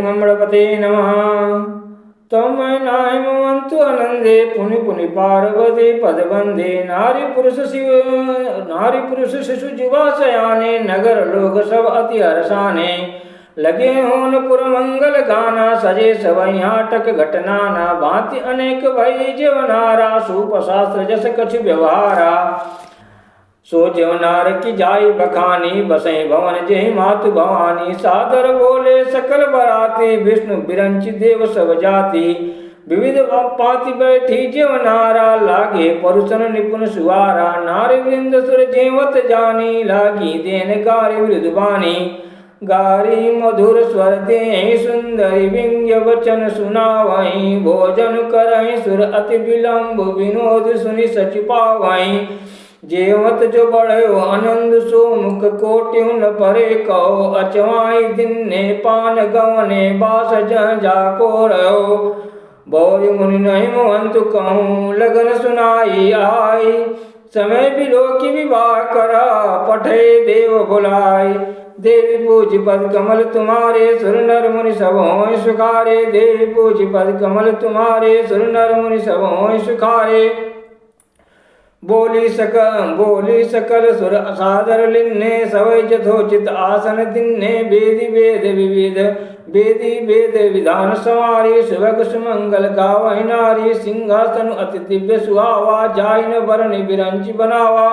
गणपते नमः। तम नायमवंतु आनंदे पुनि पुनि पार्वती पदबंधे नारी पुरुष शिशु जुवा सयाने नगर लोग सब अति हर्षाने लगे होन पुर मंगल गाना सजे सवै हाटक घटना ना भांति अनेक भई जीवनारा सूप शास्त्र जस कछु व्यवहारा सो जीवनार की जाई बखानी बसई भवन जय मातु भवानी सादर बोले सकल बराती विष्णु बिरंच देव सब जाति विविध पाति बैठी जीवनारा लागे परुषन निपुण सुवारा नारी वृंद सुर जेवत जानी लागी देन गारी मृदुबानी गारी मधुर स्वर दे सुंदरी विंग्य वचन सुनावई भोजन करई सुर अति विलंब विनोद सुनि सच पावई जेवत जो बढ़ो आनंद सो मुख कोट्यु न परे कहो अचवाई दिन ने पान गवने बास जाको रहो बौरी मुनि नहीं मोहंतु कहूँ लगन सुनाई आई समय बिलो की विवाह करा पठे देव बुलाई देवी पूज पद कमल तुम्हारे सुर नर मुनि सब होय सुखारे देवी पूज पद कमल तुम्हारे सुर नर मुनि सब होय सुखारे बोली सकल सुर सादर लिन्ने सवै यथोचित आसन दिन्ने वेदी वेद विधान समारी सुभग सुमंगल गावहि नारी सिंहासन अति दिव्य सुहावा जाइन वरण बिरंच बनावा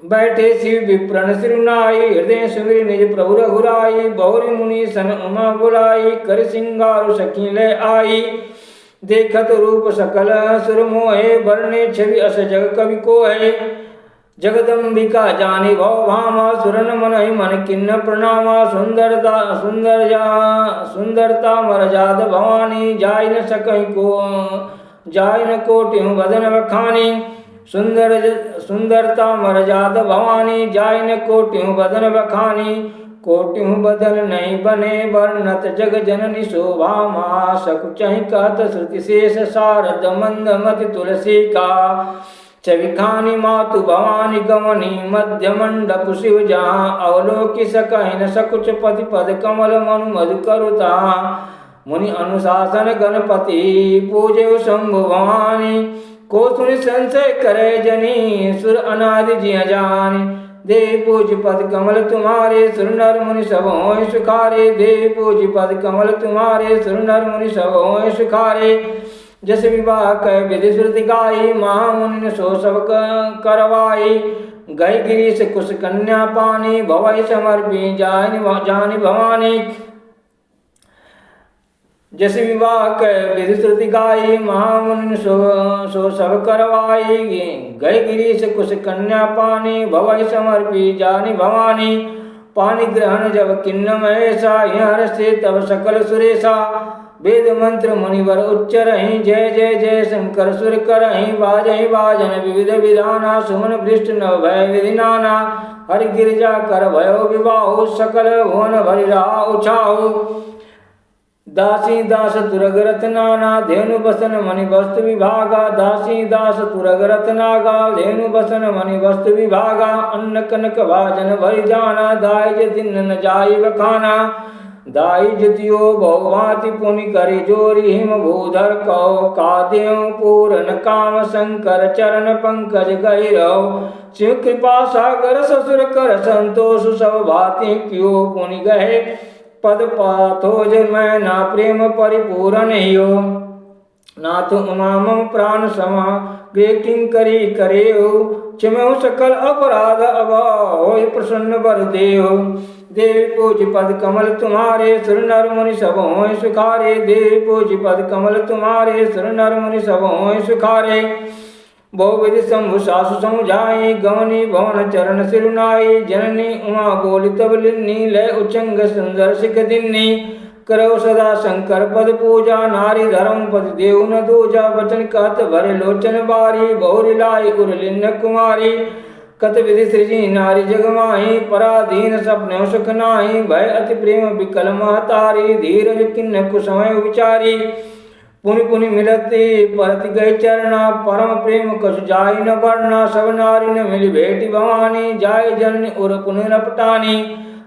बैठे शिव विप्रण सिरुनाई हृदय सुमिर निज प्रभु रघुराई बहुरी मुनि सन उमा बुलाई कर सिंगारु सखी ले आई देखत रूप सकल सुर मोहे वर्णे छवि अस जग कवि को है जगदम्बिका जानी भव भामा सुरन मन ही मन किन्न प्रणामा सुंदरता मरजाद भवानी जाय न सकई को जाय न कोटि बदन बखानी सुंदरता मरजाद भवानी जाय न कोटि बदन बखानी कोटि बदन नहीं बने वर्णत जग जननी शोभा मा सकुचहि कहत श्रुति शेष शारद मंद मति तुलसी का चविखानी मातु भवानी गवनी मध्य मंडप शिव जहाँ अवलोकि सकहि न सकुच पति पद कमल मनु मधु करुता मुनि अनुशासन गणपति पूजे शंभु भवानी को सुनि संशय करे जनी सुर अनादि जिय जानी देवी पूज पद कमल तुम्हारे सुर नर मुनि सब होय सुखारे देवी पूज पद कमल तुम्हारे सुर नर मुनि सब होय सुखारे जस विवाह कह विधि श्रुति गाई महामुनि सो सब करवाई गई गिरीश कुश कन्या पानी भवई समर्पी जानी भवानी जस विवाह कह विधि श्रुति गाई महामुनि सो सब करवाई गई गिरीश कुश कन्या पानी भवई समर्पी जानी भवानी पानी ग्रहण जब किन्न महेशा हर से तब सकल सुरेशा वेद मंत्र मुनिवर उच्चरहि जय जय जय शंकर सुर करहि बाजहि बाजन विविध विधाना सुमन भ्रष्ट नव भय विधि नाना हरि गिरिजा कर भयो विवाहो सकल भुवन भरि रहा उछाहो दासी दास तुरग रत्नाना धेनु बसन मणि वस्तु विभागा दासी दास तुरग रत्नागा धेनु बसन मणि वस्तु विभागा अन्न कनक भाजन भरि जाना दाई दिन न जाई बखाना दाई जतियो बहुभाति पुनि करि जोरी हिम भूधर कौ कादेव पूरन काम शंकर चरण पंकज गहिरौ शिव कृपा सागर ससुर कर संतोष सब भाति क्यों पुनि गहे पद पाथोज मैं ना प्रेम परिपूरण हियो नाथ उमा मम प्राण समा गे किं करी करे क्षमो सकल अपराध अभाव होय प्रसन्न वर देव देवी पूज पद कमल तुम्हारे सुर नर मुनि सब होय सुखारे देवी पूज पद कमल तुम्हारे सुर नर मुनि सब होय सुखारे बहुविधि शंभु सासु समुझाई गवनी भवन चरण सिरुनाई जननी उमा बोली तब लिन्नी लय उचंग सुंदर सिख दिन्नी करो सदा शंकर पद पूजा नारी धर्म पद देव न दूजा वचन कहत भरे लोचन बारी बहुरी लाई उर लिन्न कुमारी कत विधि सृजी नारी जगमाही पराधीन सपने सुख नाही भय अति प्रेम विकल महतारी धीरज किन्न कुसमय विचारी पुनि पुनि मिलती परति गई चरना परम प्रेम कछु जाय न वर्णा सब नारी न मिली भेटी भवानी जाय जननी उर पुनि रपटानी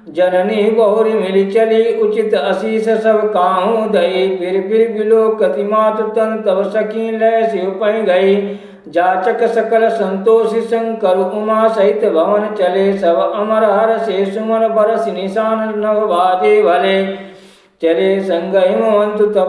जननी बहुरी मिली चली उचित आशीष सब काहू दई। फिर बिलोकति मातु तन तब सखी लय शिव पै गई। जाचक सकल संतोषी शंकर उमा सहित भवन चले। सब अमर हर से सुमन बरस निशान नव बाजे भले। चले संग हिमवंतु तब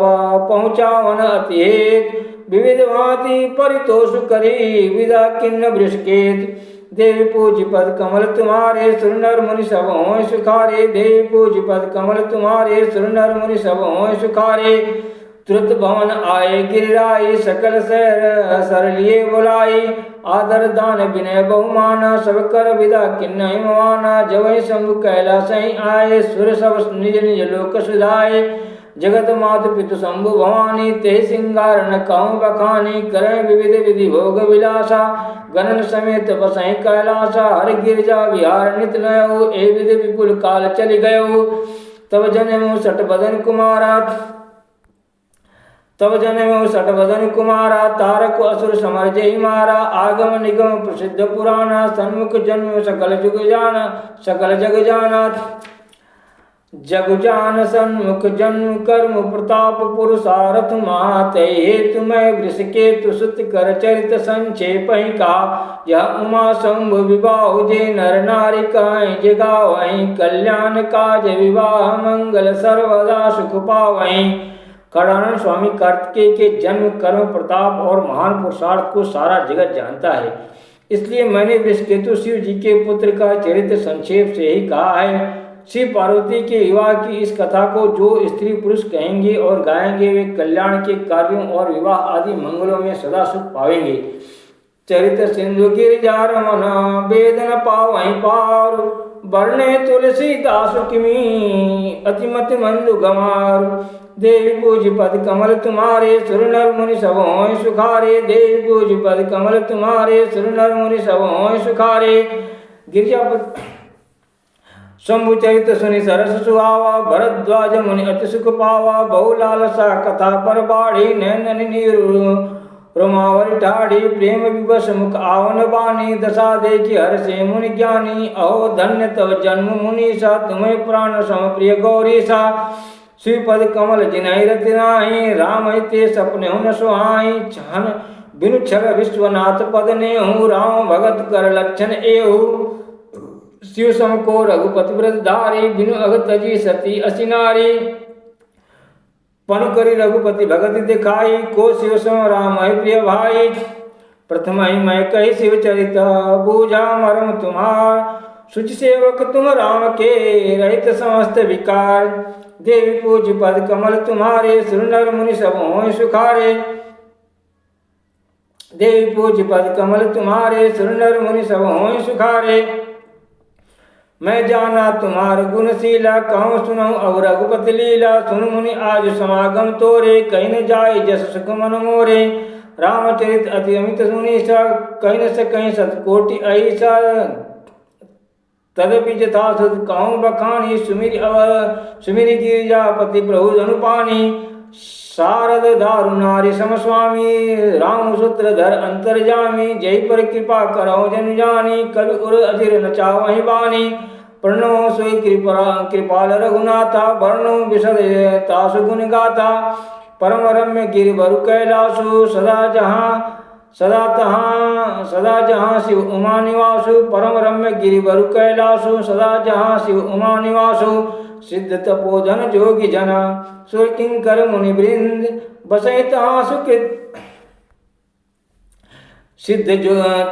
पहुँचावन अति हेत। विविध भांति परितोष करी विदा किन्न वृषकेत। देवी पूज पद कमल तुम्हारे सुर नर मुनि सब होय सुखारे। देवी पूज पद कमल तुम्हारे सुर नर मुनि सब होय सुखारे। तुरत भवन आए गिरिराई सकल सर सर लिए बुलाई। आदर दान विनय बहुमाना सब कर विदा किन्न हिमवाना। जब शंभु कैलास आए सुर सब निज निज लोक सुधाए। जगत मातु पितु शंभु भवानी ते सिंगार न कहूँ बखानी। करें विविध विधि भोग विलासा गणन समेत बसई कैलासा। हर गिरजा विहार नित नयो ए विधि विपुल काल चल गयो। तब जन्म सठ बदन कुमारा तारक असुर समर जय मारा। आगम निगम प्रसिद्ध पुराना सन्मुख जन्म सकल जग जाना। जग जान सन्मुख जन्म कर्म प्रताप पुरुषारथ माते। हेतु मैं वृषकेतु सुत कर चरित संक्षेप का। यह उमा शंभु विवाह जे नर नारी कहीं जगावहीं। कल्याण काज विवाह मंगल सर्वदा सुख पावहीं। कड़ानंद स्वामी कार्तिकेय के जन्म कर्म प्रताप और महान पुरुषार्थ को सारा जगत जानता है। इसलिए मैंने वृषकेतु शिव जी के पुत्र का चरित्र संक्षेप से ही कहा है। शिव पार्वती के विवाह की इस कथा को जो स्त्री पुरुष कहेंगे और गाएंगे वे कल्याण के कार्यों और विवाह आदि मंगलों में सदा सुख पावेंगे। चरित्र सिंधु गिरिजा रमन वेदन पावहीं पार। वर्णे तुलसीदास किमी अतिमति मंदु गमार। देवी पूज पद कमल तुम्हारे सुर नर मुनि सब होय सुखारे। देवी पूज पद कमल तुम्हारे सुर नर मुनि सब होय सुखारे। गिरिजापद शंभु चरित सुनि सरस सुहावा। भरद्वाज मुनि अति सुख पावा। बहु लालसा कथा पर बाढ़ी नैनन नीरु रोमावल ठाढ़ी। प्रेम विवश मुख आवन बानी दशा देखी हर से मुनि ज्ञानी। अहो धन्य तव जन्म मुनीसा तुम्हें प्राण सम प्रिय गौरीसा। श्रीपद कमल जिनहि रति नाही राम ते सपने हुन सुहाई। छन बिनु छल विश्वनाथ पद नेहु राम भगत कर लक्षण एहु। शिव सम को रघुपति व्रत धारी बिनु अगत तजी सती असिनारी। पन करी रघुपति भगत दिखाई को शिव सम राम है प्रिय भाई। प्रथम ही मैं कही शिव चरित बूझा मरम तुम्हार। सुच सेवक तुम राम के रहित समस्त विकार। देवी पूज पद कमल तुम्हारे सुर नर मुनि सब होय सुखारे। देवी पूज पद कमल तुम्हारे सुर नर मुनि सब होय सुखारे। मैं जाना तुम्हार गुणशीला कहूँ सुनऊँ अब रघुपति लीला। सुन मुनि आज समागम तोरे कहीं न जाय जस सुख मन मोरे। रामचरित अति अमित सुनीसा कहीं न कहीं सतकोटि ऐसा। तदपि जथा सुत कहूँ बखानी सुमिरि गिरिजापति प्रभु धनुपानी। शारद दारु नारी समस्वामी राम सूत्रधर अंतर्जामी। जय पर कृपा करो जन जानी कवि उर अजिर न चावहि बानी। प्रणो सोई कृपाल रघुनाथा वर्णो विशद तासु गुण गाथा। परम रम्य गिरिवर कैलासु सदा जहाँ शिव उमा निवासु। परम रम्य गिरिवर कैलासु सदा जहाँ शिव उमा निवासु। सिद्ध तपोधन जोगी जना सुर किंकर मुनि वृंद बसई तहाँ सुकृत। सिद्ध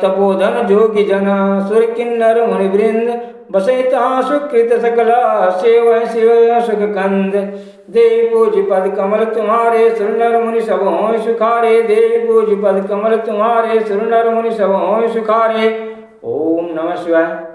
तपोधन जोगी जना सुर किन्नर मुनि वृंद बसई तहाँ सुकृत सकला सेव शिव सुख कंद। देवी पूज पद कमल तुम्हारे सुर नर मुनि सब होय सुखारे। देवी पूज पद कमल तुम्हारे सुर नर मुनि सब होय सुखारे। ओम नमः शिवाय।